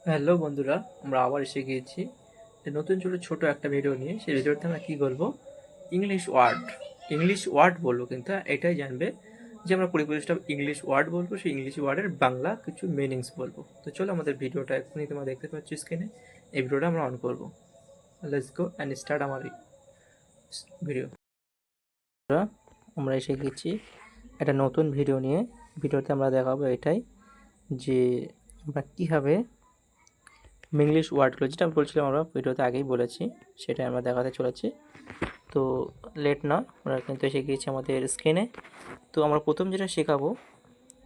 Hello বন্ধুরা, আমরা আবার এসে গিয়েছি নতুন ছোট একটা ভিডিও নিয়ে। সেই ভিডিওতে আমরা কি বলবো? English word. ইংলিশ ওয়ার্ড বলবো, কিন্তু এটাই জানবে যে আমরা 20-25টা ইংলিশ ওয়ার্ড বলবো, সেই ইংলিশ ওয়ার্ডের বাংলা কিছু মিনিংস বলবো। তো চলো আমাদের ভিডিওটা এক্ষুনি তোমরা দেখতে পাচ্ছ স্ক্রিনে। এই ভিডিওটা আমরা অন করবো। লেটস গো অ্যান্ড স্টার্ট আমার ভিডিও। আমরা এসে গেছি একটা নতুন ভিডিও নিয়ে। ভিডিওতে আমরা দেখাবো এটাই যে আমরা কীভাবে ইংলিশ ওয়ার্ডগুলো, যেটা বলছিলাম আমরা ভিডিওতে আগেই বলেছি, সেটাই আমরা দেখাতে চলেছি। তো লেট না, আমরা কিন্তু এসে গিয়েছি আমাদের স্ক্রিনে। তো আমরা প্রথম যেটা শেখাবো,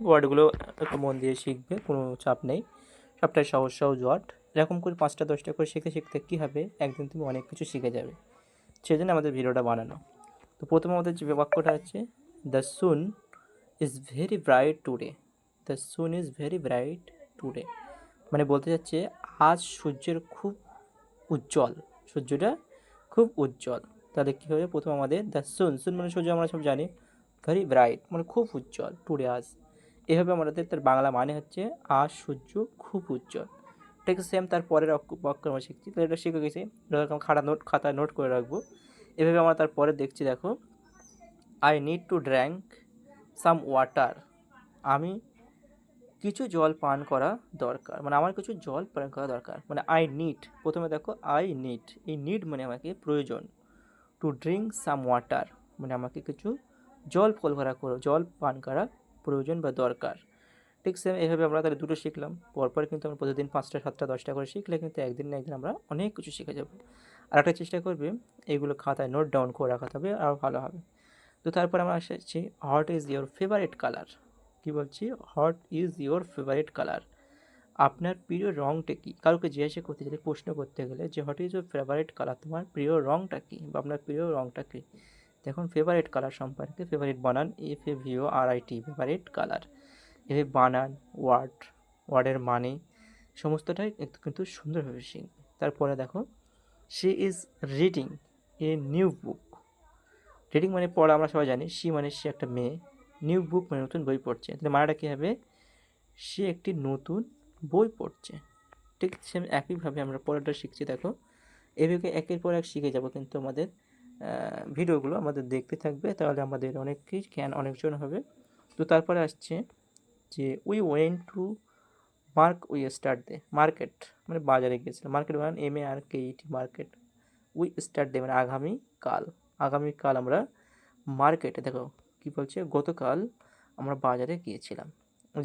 ওয়ার্ডগুলো একটু মন দিয়ে শিখবে, কোনো চাপ নেই, সবটাই সহজ সহজ ওয়ার্ড। এরকম করে 5টা 10টা করে শিখতে শিখতে কী হবে, একদিন তুমি অনেক কিছু শিখে যাবে। সেই জন্য আমাদের ভিডিওটা বানানো। তো প্রথম আমাদের যে বাক্যটা আছে, the soon is very bright today. The soon is very bright today মানে বলতে চাচ্ছে আজ সূর্যের খুব উজ্জ্বল, সূর্যটা খুব উজ্জ্বল। তাহলে কী হবে, প্রথম আমাদের দ্য সুন, সুন মানে সূর্য, আমরা সব জানি। ভেরি ব্রাইট মানে খুব উজ্জ্বল, টুডে আজ। এভাবে আমাদের তার বাংলা মানে হচ্ছে আজ সূর্য খুব উজ্জ্বল। ঠিক সেম তার পরের বাক্য আমরা শিখছি, তাহলে এটা শিখে গেছি। এরকম খাতায় নোট করে রাখবো। এভাবে আমরা তারপরে দেখছি, দেখো, I need to drink some water. আমি কিছু জল পান করা দরকার, মানে আমার কিছু জল পান করা দরকার। মানে আই নিড, প্রথমে দেখো আই নিড, এই নিড মানে আমাকে প্রয়োজন। টু ড্রিঙ্ক সাম ওয়াটার মানে আমাকে কিছু জল পান করা প্রয়োজন বা দরকার। ঠিক সেম এভাবে আমরা তাহলে দুটো শিখলাম। পরপর কিন্তু আমরা প্রতিদিন 5টা 7টা 10টা করে শিখলে কিন্তু একদিন না একদিন আমরা অনেক কিছু শিখে যাব। আর একটা চেষ্টা করবে এইগুলো খাতায় নোট ডাউন করে রাখাতে হবে, আরও ভালো হবে। তো তারপর আমরা আসছি, what is your favourite colour. কী বলছি? What is your favourite colour, আপনার প্রিয় রঙটা কী? কাউকে জিজ্ঞাসা করতে গেলে, প্রশ্ন করতে গেলে যে what is your favourite colour, তোমার প্রিয় রঙটা কী বা আপনার প্রিয় রঙটা কী। দেখুন ফেভারিট কালার সম্পর্কে, ফেভারিট বানান FAVORIT, ফেভারিট কালার। এভাবে বানান, ওয়ার্ডের মানে সমস্তটাই একটু কিন্তু সুন্দরভাবে শিখবে। তারপরে দেখো, she is reading a new book. Reading মানে পড়া, আমরা সবাই জানি। সি মানে সে একটা মেয়ে, নিউ বুক মানে নতুন বই পড়ছে। তাহলে মানেটা কী হবে? সে একটি নতুন বই পড়ছে। ঠিক সেম একইভাবে আমরা পরেরটা শিখছি। দেখো, এভাবে একের পর এক শিখে যাব, কিন্তু আমাদের ভিডিওগুলো আমাদের দেখতে থাকবে, তাহলে আমাদের অনেক কিছু জ্ঞান অনেকজন হবে। তো তারপরে আসছে যে উই ওয়েন্ট টু মার্কেট মানে বাজারে গিয়েছিলাম। মার্কেট মানে MARKET, মার্কেট। উই স্টারডে মানে আগামীকাল আমরা মার্কেটে, দেখো কী বলছে, গতকাল আমরা বাজারে গিয়েছিলাম।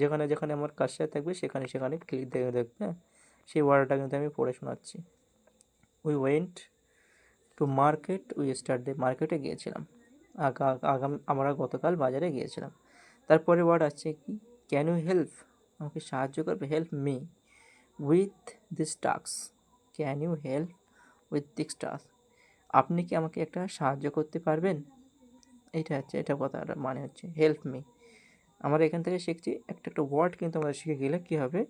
যেখানে যেখানে আমার কাজটা থাকবে সেখানে সেখানে ক্লিক দেখবে। সেই ওয়ার্ডটা কিন্তু আমি পড়ে শোনাচ্ছি। We went to market, we স্টারডে মার্কেটে গিয়েছিলাম। আমরা গতকাল বাজারে গিয়েছিলাম। তারপরে ওয়ার্ড আছে কি, ক্যান ইউ হেল্প, আমাকে সাহায্য করবে, help me with this task. Can you help with this task, আপনি কি আমাকে একটা সাহায্য করতে পারবেন। এটা কথাটা মানে হচ্ছে হেল্প মি। আমরা এখান থেকে শিখছি একটা একটা ওয়ার্ড, কিন্তু আমরা শিখে গেলে কী হবে,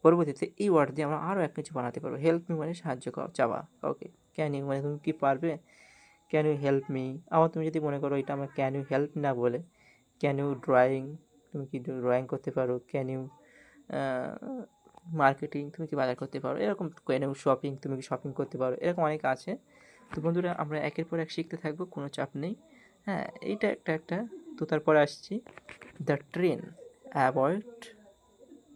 পরবর্তীতে এই ওয়ার্ড দিয়ে আমরা আরও এক কিছু বানাতে পারবো। হেল্প মি মানে সাহায্য চাওয়া কাউকে। ক্যান ইউ মানে তুমি কি পারবে, ক্যান ইউ হেল্প মি। আবার তুমি যদি মনে করো এটা আমার ক্যান ইউ হেল্প না বলে, ক্যান ইউ ড্রয়িং, তুমি কি ড্রয়িং করতে পারো। ক্যান ইউ মার্কেটিং, তুমি কি বাজার করতে পারো। এরকম ক্যান ইউ শপিং, তুমি কি শপিং করতে পারো। এরকম অনেক আছে। তো বন্ধুরা, আমরা একের পর এক শিখতে থাকবো, কোনো চাপ নেই। হ্যাঁ, এইটা একটা। তো তারপরে আসছি, দ্য ট্রেন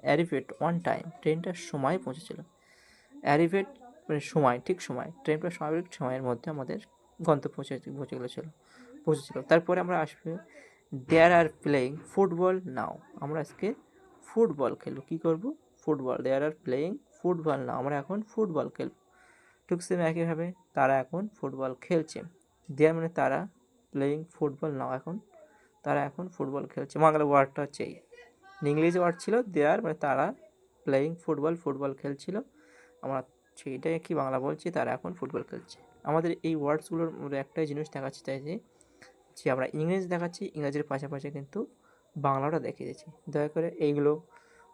অ্যারিভেট অন টাইম, ট্রেনটার সময় পৌঁছেছিল। অ্যারিভেট মানে সময়, ঠিক সময়। ট্রেনটা স্বাভাবিক সময়ের মধ্যে আমাদের গন্তব্যে পৌঁছেছিল। তারপরে আমরা আসবে, দেয়ার আর প্লেয়িং ফুটবল নাও, আমরা আজকে ফুটবল খেলবো। কী করবো? Football. There are playing football now, আমরা এখন ফুটবল খেলবো। ঠিক সেম একইভাবে, তারা এখন ফুটবল খেলছে। দেয়ার মানে তারা, প্লেয়িং ফুটবল নাও, তারা এখন ফুটবল খেলছে। বাংলা ওয়ার্ডটা হচ্ছে এই, ইংরেজি ওয়ার্ড ছিল দেয়ার মানে তারা, প্লেয়িং ফুটবল খেলছিল। আমরা সেইটাই কি বাংলা বলছি, তারা এখন ফুটবল খেলছে। আমাদের এই ওয়ার্ডসগুলোর মধ্যে একটাই জিনিস দেখাচ্ছি, তাই যে আমরা ইংরেজি দেখাচ্ছি, ইংরেজির পাশাপাশি কিন্তু বাংলাটা দেখিয়ে দিচ্ছি। দয়া করে এইগুলো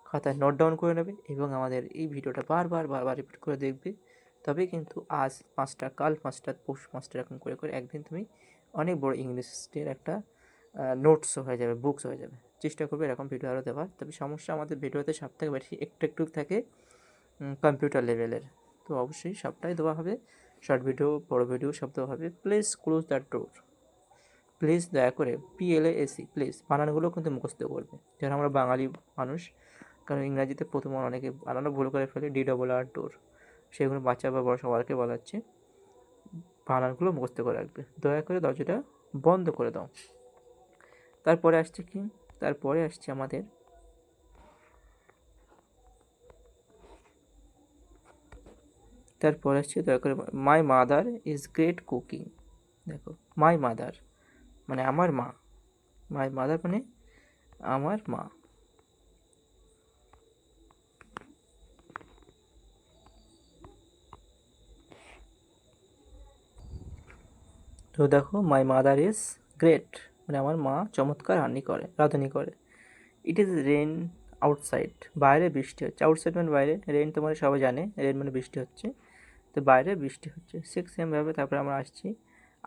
খাতায় নোট ডাউন করে নেবে এবং আমাদের এই ভিডিওটা বারবার রিপিট করে দেখবে। তবে কিন্তু আজ 5টা, কাল 5টা, পরশু 5টা, এরকম করে করে একদিন তুমি অনেক বড় ইংলিশের একটা নোটসও হয়ে যাবে, বুকস হয়ে যাবে। চেষ্টা করবে এরকম ভিডিও আরও দেওয়ার। তবে সমস্যা আমাদের ভিডিওতে সবথেকে বেশি একটু থাকে, কম্পিউটার লেভেলের। তো অবশ্যই সবটাই দেওয়া হবে, শর্ট ভিডিও, বড় ভিডিও সব দেওয়া হবে। Please close the door, please দয়া করে, PLASE প্লিজ বানানগুলো কিন্তু মুখস্থ করবে, যারা আমরা বাঙালি মানুষ। কারণ ইংরাজিতে প্রথম অনেকে বানানো ভুল করে ফেলে, DRR ডোর, সেগুলো বাচ্চা বা বড় সবাইকে বলাচ্ছে, বানানগুলো মুখস্থ করে রাখবে। দয়া করে দরজাটা বন্ধ করে দাও। তারপরে আসছে কি, তারপরে আসছে আমাদের তারপরে আসছে দয়া করে, my mother is great cooking. দেখো, মাই মাদার মানে আমার মা, মাই মাদার মানে আমার মা। তো দেখো, মাই মাদার ইজ গ্রেট মানে আমার মা চমৎকার রাঁধুনি করে। ইট ইজ রেন আউটসাইড, বাইরে বৃষ্টি হচ্ছে। আউটসাইড মানে বাইরে, রেন তোমার সবাই জানে, রেন মানে বৃষ্টি হচ্ছে, তো বাইরে বৃষ্টি হচ্ছে। 6 AM ভাবে তারপরে আমরা আসছি,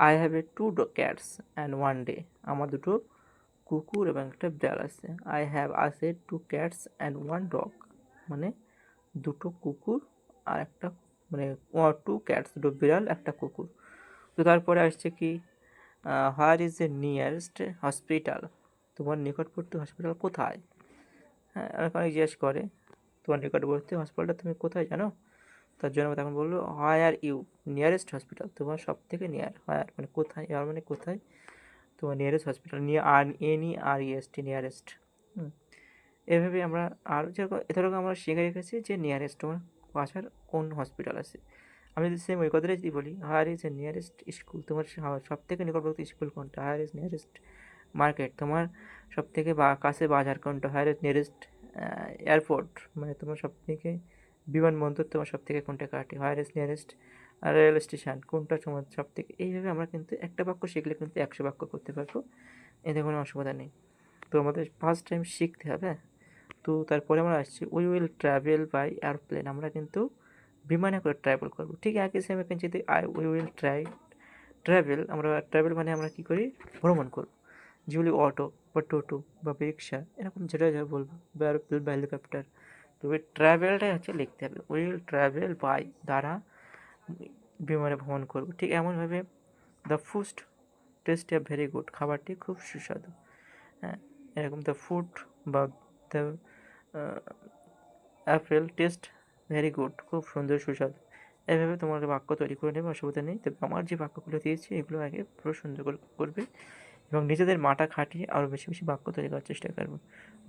I have a 2 cats and 1 day, আমার দুটো কুকুর এবং একটা বিড়াল আছে। আই হ্যাভ আছে 2 ক্যাটস অ্যান্ড 1 ডগ, মানে দুটো কুকুর আর একটা, মানে 2 ক্যাটস, দুটো বিড়াল একটা কুকুর। তো তারপরে আসছে কি, where is a nearest hospital, তোমার নিকটবর্তী হসপিটাল কোথায়। হ্যাঁ, অনেক জিজ্ঞেস করে তোমার নিকটবর্তী হসপিটালটা তুমি কোথায় জানো। তার জন্য তখন বললো, হোয়ার ইউ নিয়ারেস্ট হসপিটাল, তোমার সব থেকে নিয়ার, হোয়ার মানে কোথায়, আর মানে কোথায়, তোমার নিয়ারেস্ট হসপিটাল, NEREST নিয়ারেস্ট। এভাবে আমরা আর যেরকম এতটুকু আমরা শিখে রেখেছি যে নিয়ারেস্ট তোমার বাসার কোন হসপিটাল আছে। আমি যদি সেম ওই কথাটাই যদি বলি, where is a nearest school, তোমার সব থেকে নিকটবর্তী স্কুল কোনটা, হায়ার ইজ নিয়ারেস্ট মার্কেট, তোমার সব থেকে কাছে বাজার কোনটা, হায়ার ইজ নিয়ারেস্ট এয়ারপোর্ট, মানে তোমার সব থেকে বিমানবন্দর তোমার সব থেকে কোনটা কাটে, where is nearest rail station কোনটা তোমার সব থেকে। এইভাবে আমরা কিন্তু একটা বাক্য শিখলে কিন্তু 100 বাক্য করতে পারবো, এতে কোনো অসুবিধা নেই। তো আমাদের ফার্স্ট টাইম শিখতে হবে। তো তারপরে আমরা আসছি, we will travel by airplane, আমরা কিন্তু বিমানে করে ট্রাভেল করবো। ঠিক একই সেম এখানে যদি উই উইল ট্রাভেল, আমরা ট্রাভেল মানে আমরা কী করি, ভ্রমণ করবো। যেগুলি অটো বা টোটো বা রিক্সা এরকম যেটা যা বলবো, বা এরোপ্লেন বা হেলিকপ্টার, তো ওই ট্রাভেলটাই হচ্ছে লিখতে হবে, উই উইল ট্রাভেল বাই দ্বারা বিমানে ভ্রমণ করবো। ঠিক এমনভাবে the food taste very good, খাবারটি খুব সুস্বাদু। হ্যাঁ, এরকম দ্য ফুড বা the Apple test very good, খুব সুন্দর সুস্বাদু। এভাবে তোমার বাক্য তৈরি করে নেবে, অসুবিধা নেই। তবে আমার যে বাক্যগুলো দিয়েছি এগুলো আগে পুরো সুন্দর করে করবে এবং নিজেদের মাথা খাটিয়ে আরও বেশি বেশি বাক্য তৈরি করার চেষ্টা করবে।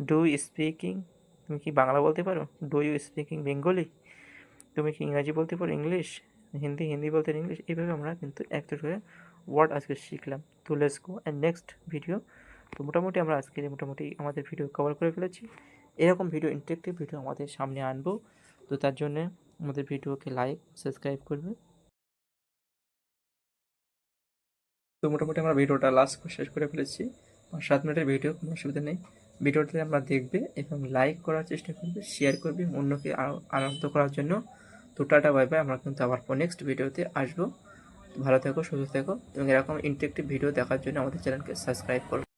ডু ইউ স্পিকিং, তুমি কি বাংলা বলতে পারো, ডু ইউ স্পিকিং বেঙ্গলি, তুমি কি ইংরাজি বলতে পারো, ইংলিশ, হিন্দি বলতে ইংলিশ। এইভাবে আমরা কিন্তু একটা করে ওয়ার্ড আজকে শিখলাম। তো let's go and next video. তো মোটামুটি আমরা আজকে মোটামুটি আমাদের ভিডিও কভার করে ফেলেছি। এরকম ভিডিও, ইন্টারেক্টিভ ভিডিও আমাদের সামনে আনবো। তো তার জন্যে আমাদের ভিডিওকে লাইক সাবস্ক্রাইব করবে। তো মোটামুটি আমরা ভিডিওটা শেষ করে ফেলেছি। 7 মিনিটের ভিডিও, কোনো অসুবিধা নেই। ভিডিওটি আমরা দেখবে এবং লাইক করার চেষ্টা করবে, শেয়ার করবে অন্যকে আনন্দ করার জন্য। তো টাটা বাই বাই, আমরা কিন্তু আবার নেক্সট ভিডিওতে আসবো। ভালো থেকো, সুস্থ থেকো এবং এরকম ইন্টারেক্টিভ ভিডিও দেখার জন্য আমাদের চ্যানেলকে সাবস্ক্রাইব করো।